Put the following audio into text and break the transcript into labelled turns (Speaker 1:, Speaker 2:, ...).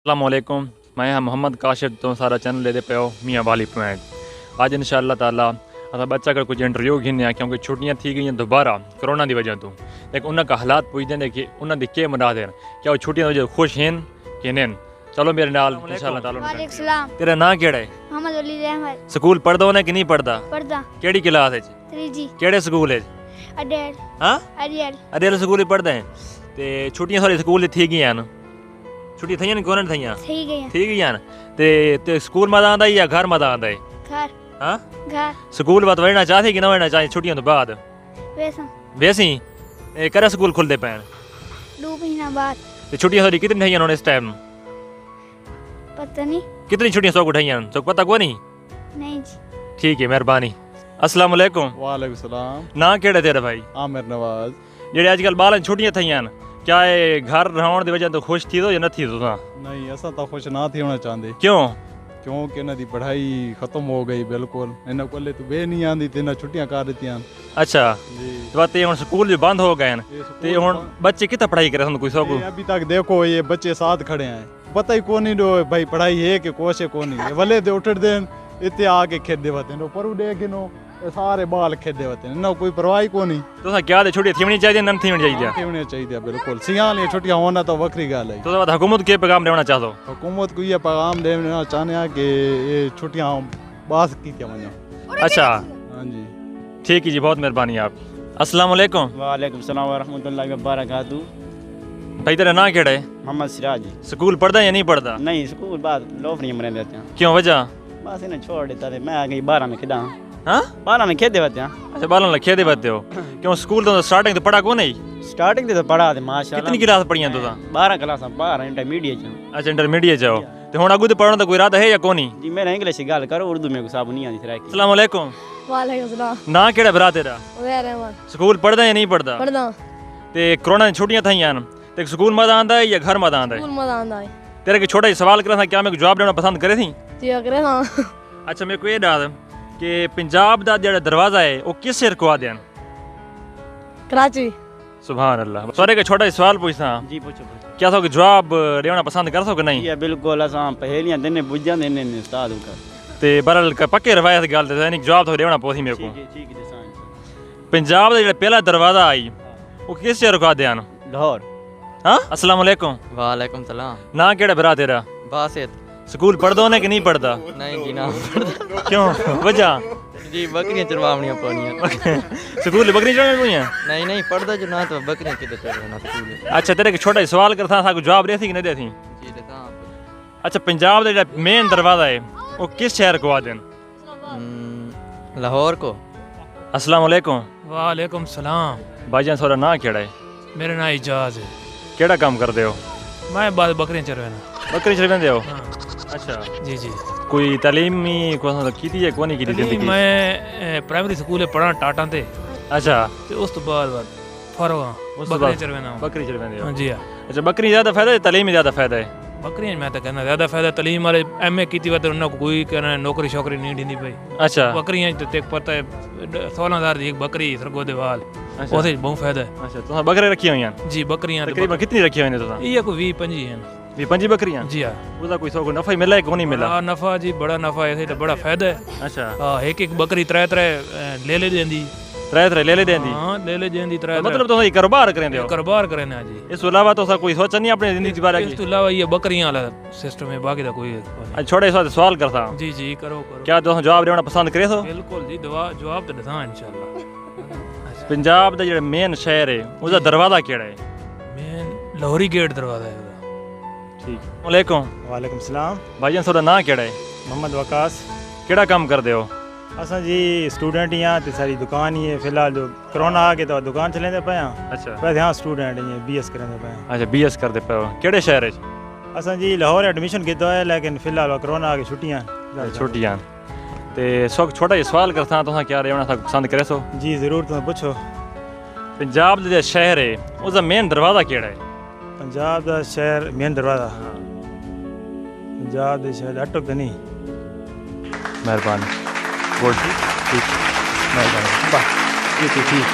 Speaker 1: अस्सलामुअलैकुम, मैं हाँ मोहम्मद काशिफ तो सारा चैनल लेते पे हो मियाँ वाली पॉइंट। आज इंशाअल्लाह ताला असां बच्चा का कुछ इंटरव्यू घिने क्योंकि छुट्टियाँ थी गई दोबारा कोरोना की वजह तो, लेकिन उनका हालात पूछते हैं कि उन्होंने के मुराद हैं, क्या वो छुट्टियाँ वजह खुश हैं कि नहीं। चलो मेरे नाल इंशाअल्लाह ताला।
Speaker 2: वालेकुम सलाम।
Speaker 1: तेरा नाम केड़ा है?
Speaker 2: मोहम्मद वलीद अहमद।
Speaker 1: स्कूल पढ़दा होना कि नहीं पढ़दा?
Speaker 2: पढ़दा।
Speaker 1: केड़ी क्लास है?
Speaker 2: 3G।
Speaker 1: केड़े स्कूल है?
Speaker 2: अडेल।
Speaker 1: हाँ
Speaker 2: अडेल।
Speaker 1: अडेल स्कूल पढ़दा है। ते छुट्टियां सारी स्कूल थी गई हैं, छुट्टी थी नहीं कोन थी?
Speaker 2: थी
Speaker 1: गई हैं। ते स्कूल मजा आंदा या घर मजा आंदा है?
Speaker 2: घर।
Speaker 1: हाँ
Speaker 2: घर।
Speaker 1: स्कूल बात वड़ना चाहती कि ना वड़ना चाहिए छुट्टियों तो बाद? वैसे ही करे स्कूल खुलते पैन
Speaker 2: 2 महीना बाद।
Speaker 1: तो छुट्टियां सारी कितनी ठही उन्होंने इस टाइम?
Speaker 2: पता नहीं।
Speaker 1: कितनी छुट्टियां सौ उठाई तो पता को नहीं?
Speaker 2: नहीं जी।
Speaker 1: ठीक है, मेहरबानी। अस्सलाम वालेकुम।
Speaker 3: वालेकुम सलाम।
Speaker 1: ना केड़े तेरा भाई?
Speaker 3: आमिर नवाज।
Speaker 1: जेड़े आजकल बालन छुट्टियां थी क्या ये घर रहने की वजह तो खुश थी तो या नहीं थी?
Speaker 3: नहीं असा तो खुश ना थी होना चाहते।
Speaker 1: क्यों?
Speaker 3: क्योंकि इन्हों की पढ़ाई खत्म हो गई बिल्कुल। इन्होंने कोले तो बे नहीं आती तो छुट्टियां कर दी।
Speaker 1: अच्छा तो हुण स्कूल भी बंद हो गए ते हुण बच्चे कितना पढ़ाई करे कोई सौ?
Speaker 3: अभी तक देखो ये बच्चे साथ खड़े हैं, पता ही कौन नहीं भाई पढ़ाई है कि कोश है कौन नहीं। वले दे उठ देन इतने आके खेदे होते हैं, पर दे के नो सारे बाल खेदे होते हैं, ना कोई परवाह कोई नहीं।
Speaker 1: तो क्या छुट्टियां थी चाहिए नहीं थी चाहिए?
Speaker 3: चाहिए बिल्कुल। सियाल छुट्टियां होना तो वक्री गल है।
Speaker 1: तो हुकूमत के पैगाम देना चाहते हो?
Speaker 3: हुकूमत को ये पैगाम देना चाहते हैं कि ये छुट्टियां बास की क्या वजह।
Speaker 1: अच्छा
Speaker 3: हाँ जी
Speaker 1: ठीक है जी, बहुत मेहरबानी आप। अस्सलाम वालेकुम।
Speaker 4: वालेकुम सलाम व रहमतुल्लाहि व बरकातहू।
Speaker 1: भाई तेरा नाम केड़ा है?
Speaker 4: मोहम्मद सिराज।
Speaker 1: स्कूल पढ़दा या नहीं पढ़दा?
Speaker 4: नहीं स्कूल बाद लोफड़ी में रहते हैं।
Speaker 1: क्यों वजह?
Speaker 4: बस इन्हें छोड़ देता थे, मैं आ गई 12 में खेदा।
Speaker 1: हाँ
Speaker 4: 12 में खेदे होते हैं।
Speaker 1: अच्छा बालन लखे दे बते हो? क्यों स्कूल तो स्टार्टिंग तो पढ़ा को नहीं?
Speaker 4: स्टार्टिंग से तो पढ़ा थे माशाल्लाह।
Speaker 1: कितनी क्लास पढ़ियां तो?
Speaker 4: 12 क्लास 12 इंटरमीडिएट च।
Speaker 1: अच्छा इंटरमीडिएट जाओ तो हुण अगू तो पढ़ने का कोई इरादा है या कोनी?
Speaker 4: जी मेरा इंग्लिश की गल करो, उर्दू में को साबु नहीं आती सराय की।
Speaker 1: अस्सलाम वालेकुम।
Speaker 2: वालेकुम सलाम।
Speaker 1: ना केड़ा भरा तेरा?
Speaker 2: उमर अहमद।
Speaker 1: स्कूल पढ़दा या नहीं पढ़दा?
Speaker 2: पढ़दा।
Speaker 1: ते कोरोना दी छुट्टियां थईयां ते स्कूल मजा आंदा है या घर मजा आंदा है?
Speaker 2: स्कूल मजा आंदा है।
Speaker 1: तेरे के छोटा सवाल करा था, क्या मैं जवाब देना पसंद करे थी?
Speaker 2: जी करे हां।
Speaker 1: अच्छा मेरे को ये डाल कि पंजाब दा जेड़ा दरवाजा है वो किस शहर को आदे?
Speaker 2: कराची।
Speaker 1: सुभान अल्लाह। सारे के छोटा सवाल पूछता
Speaker 4: जी पूछो पूछो।
Speaker 1: क्या सो जवाब देना पसंद कर सको नहीं?
Speaker 4: ये बिल्कुल असा पहेलियां देने बुझा देने ने उस्ताद का।
Speaker 1: ते बरल पक्के रवायत गल ते यानी जवाब तो देना पोसी मेरे को।
Speaker 4: ठीक है जसान।
Speaker 1: पंजाब दा जेड़ा पहला दरवाजा आई वो किस शहर को आदे?
Speaker 4: लाहौर।
Speaker 1: हां अस्सलाम वालेकुम।
Speaker 5: वालेकुम सलाम।
Speaker 1: ना केड़ा भरा तेरा?
Speaker 5: बासित।
Speaker 1: स्कूल पढ़दो ने कि नहीं पढ़दा?
Speaker 5: नहीं जी ना पढ़दा।
Speaker 1: क्यों वजह?
Speaker 5: जी बकरियां चरवावनियां पड़नियां।
Speaker 1: स्कूल बकरी चढ़ने को है?
Speaker 5: नहीं नहीं पढ़दा जो ना तो बकरियां किधर चरवाना स्कूल।
Speaker 1: अच्छा तेरे के छोटा सवाल करता था, जवाब देती कि नहीं देती?
Speaker 5: जी देता
Speaker 1: अच्छा पंजाब दा जेड़ा मेन दरवाजा है वो किस शहर को आदे?
Speaker 5: लाहौर को।
Speaker 1: अस्सलाम वालेकुम।
Speaker 6: वालेकुम सलाम।
Speaker 1: भाईजान थोड़ा ना केड़ा है?
Speaker 6: मेरा नाम इजाज है।
Speaker 1: केड़ा काम करदे हो?
Speaker 6: मैं बाद बकरियां चरवाना।
Speaker 1: बकरी चरवांदे हो?
Speaker 6: हाँ
Speaker 1: अच्छा
Speaker 6: जी जी।
Speaker 1: कोई तालीमी कोई कीती है कोनी कीती
Speaker 6: नहीं,
Speaker 1: जिंदगी?
Speaker 6: मैं प्राइमरी स्कूल पढ़ा टाटा ते
Speaker 1: अच्छा
Speaker 6: ते उस तो बाद फरो
Speaker 1: उस तो
Speaker 6: बकरियां
Speaker 1: बाद
Speaker 6: चरवाना।
Speaker 1: बकरी चरवांदे हो?
Speaker 6: हाँ जी हाँ।
Speaker 1: अच्छा बकरी ज्यादा फायदा है तालीम में ज्यादा फायदा है?
Speaker 6: बकरियां मैं तो कहना ज्यादा फायदा तलीम वाले MA की वत उन्हें कोई कहना नौकरी शौकरी नहीं दी पई।
Speaker 1: अच्छा
Speaker 6: बकरियां तो तेक पता है 16,000 दी एक बकरी सरगो दे वाल
Speaker 1: अच्छा
Speaker 6: ओसे बहुत फायदा है।
Speaker 1: अच्छा तुसा बकरे रखी हुई हैं?
Speaker 6: जी बकरियां
Speaker 1: तकरीबन कितनी रखी हुई हैं तुसा?
Speaker 6: ये कोई 20-25 हैं।
Speaker 1: 20-25 बकरियां?
Speaker 6: जी हाँ।
Speaker 1: उसका कोई सौ नफा ही मिला है कि नहीं मिला?
Speaker 6: बड़ा नफा जी, बड़ा नफा है, तो बड़ा फायदा है।
Speaker 1: अच्छा
Speaker 6: हाँ एक बकरी त्रै ले देंदी।
Speaker 1: त्रै ले देंदी?
Speaker 6: हाँ ले देंदी त्रै।
Speaker 1: मतलब तुसा कारोबार करेंदे हो?
Speaker 6: कारोबार करने जी।
Speaker 1: इस अलावा तुसा कोई सोचा नहीं अपनी जिंदगी के बारे
Speaker 6: इस
Speaker 1: में?
Speaker 6: तो अलावा ये बकरियां वाला सिस्टम है, बाकी दा कोई
Speaker 1: अच्छा छोटे सवाल करता हूं।
Speaker 6: जी जी करो करो।
Speaker 1: क्या तुसा जवाब देना पसंद करे सो?
Speaker 6: बिल्कुल जी जवाब तो दसा इंशाल्लाह।
Speaker 1: पंजाब दा जेड़ा मेन शहर है उसका दरवाजा केड़ा है?
Speaker 6: मेन लाहौरी गेट दरवाजा है।
Speaker 1: ठीक। वालेकुम।
Speaker 7: वालेकुम सलाम।
Speaker 1: भाईजान थोड़ा नाम केड़ा है?
Speaker 7: मोहम्मद वकास।
Speaker 1: केड़ा काम करदे हो?
Speaker 7: असां जी स्टूडेंट ही हाँ तो सारी दुकान ही है। फिलहाल जो कोरोना आ गया तो दुकान चलेंदे पे हाँ।
Speaker 1: अच्छा
Speaker 7: वैसे हाँ स्टूडेंट ही BS करेंदे पे हाँ।
Speaker 1: अच्छा BS करदे पे हो? केड़े शहर है?
Speaker 7: असां जी लाहौर एडमिशन किया है, लेकिन फिलहाल कोरोना आ गई छुट्टियाँ
Speaker 1: छुट्टियां ते छोटा जिहा सवाल करता तुसा क्या रहना था पसंद करे सो?
Speaker 7: जी ज़रूर तुम पूछो।
Speaker 1: पंजाब दा शहर है उसका मेन दरवाजा केड़ा है?
Speaker 7: पंजाब का शहर मेन दरवाजा? पंजाब के शहर अटक तो नहीं।
Speaker 1: मेहरबानी। ठीक मेहरबानी। ठीक।